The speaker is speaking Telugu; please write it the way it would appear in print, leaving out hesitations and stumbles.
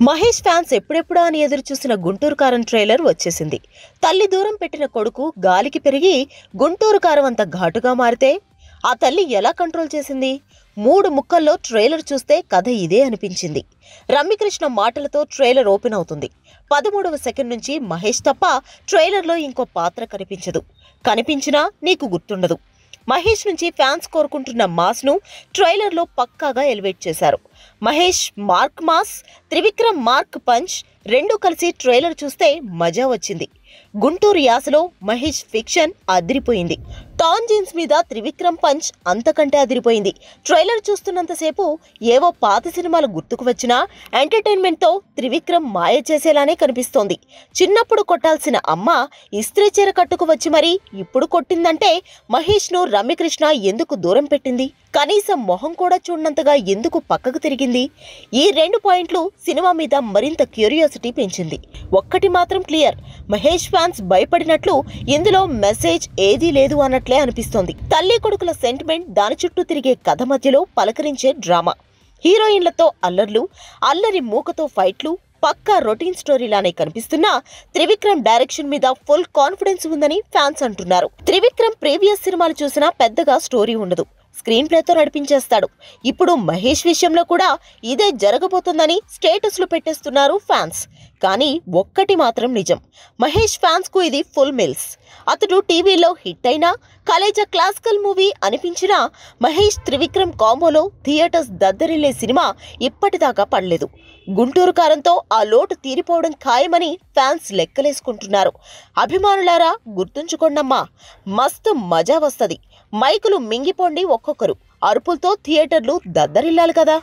మహేష్ ఫ్యాన్స్ ఎప్పుడెప్పుడా అని ఎదురు చూసిన గుంటూరు కారం ట్రైలర్ వచ్చేసింది. తల్లి దూరం పెట్టిన కొడుకు గాలికి పెరిగి గుంటూరు కారం అంత ఘాటుగా మారితే ఆ తల్లి ఎలా కంట్రోల్ చేసింది? 3 ముక్కల్లో ట్రైలర్ చూస్తే కథ ఇదే అనిపించింది. రమ్యకృష్ణ మాటలతో ట్రైలర్ ఓపెన్ అవుతుంది. 13వ సెకండ్ నుంచి మహేష్ తప్ప ట్రైలర్లో ఇంకో పాత్ర కనిపించినా నీకు గుర్తుండదు. మహేష్ నుంచి ఫ్యాన్స్ కోరుకుంటున్న మాస్ను ట్రైలర్లో పక్కాగా ఎలివేట్ చేశారు. Mahesh mark mass, Trivikram mark punch రెండూ కలిసి ట్రైలర్ చూస్తే మజా వచ్చింది. గుంటూరు యాసలో మహేష్ ఫిక్షన్ అదిరిపోయింది. టాన్ జీన్స్ మీద త్రివిక్రమ్ పంచ్ అంతకంటే అదిరిపోయింది. ట్రైలర్ చూస్తున్నంతసేపు ఏవో పాత సినిమాలు గుర్తుకు వచ్చినా ఎంటర్టైన్మెంట్తో త్రివిక్రమ్ మాయ చేసేలానే కనిపిస్తోంది. చిన్నప్పుడు కొట్టాల్సిన అమ్మ ఇస్త్రీ చీర కట్టుకు వచ్చి మరీ ఇప్పుడు కొట్టిందంటే మహేష్ను రమ్యకృష్ణ ఎందుకు దూరం పెట్టింది? కనీసం మొహం కూడా చూడనంతగా ఎందుకు పక్కకు తిరిగింది? ఈ 2 పాయింట్లు సినిమా మీద మరింత క్యూరియాసిటీ పెంచింది. ఒక్కటి మాత్రం క్లియర్, మహేష్ ఫ్యాన్స్ భయపడినట్లు ఇందులో మెసేజ్ ఏదీ లేదు అన్నట్లే అనిపిస్తోంది. తల్లి కొడుకుల సెంటిమెంట్, దాని చుట్టూ తిరిగే కథ మధ్యలో పలకరించే డ్రామా, హీరోయిన్లతో అల్లర్లు, అల్లరి మూకతో ఫైట్లు పక్కా రొటీన్ స్టోరీలానే కనిపిస్తున్నా త్రివిక్రమ్ డైరెక్షన్ మీద ఫుల్ కాన్ఫిడెన్స్ ఉందని ఫ్యాన్స్ అంటున్నారు. త్రివిక్రమ్ ప్రీవియస్ సినిమాలు చూసినా పెద్దగా స్టోరీ ఉండదు, స్క్రీన్ ప్లేతో నడిపించేస్తాడు. ఇప్పుడు మహేష్ విషయంలో కూడా ఇదే జరగబోతుందని స్టేటస్లు పెట్టేస్తున్నారు ఫ్యాన్స్. కానీ ఒక్కటి మాత్రం నిజం, మహేష్ ఫ్యాన్స్ కు ఇది ఫుల్ మిల్స్. అతడు టీవీలో హిట్ అయినా, కలేజా క్లాసికల్ మూవీ అనిపించినా మహేష్ త్రివిక్రమ్ కాంబోలో థియేటర్స్ దద్దరిల్లే సినిమా ఇప్పటిదాకా పడలేదు. గుంటూరు కారంతో ఆ లోటు తీరిపోవడం ఖాయమని ఫ్యాన్స్ లెక్కలేసుకుంటున్నారు. అభిమానులారా గుర్తుంచుకోండమ్మా, మస్తు మజా వస్తది. మైకులు మింగిపోండి ఒక్కొక్కరు, అరుపులతో థియేటర్లు దద్దరిల్లాలి కదా.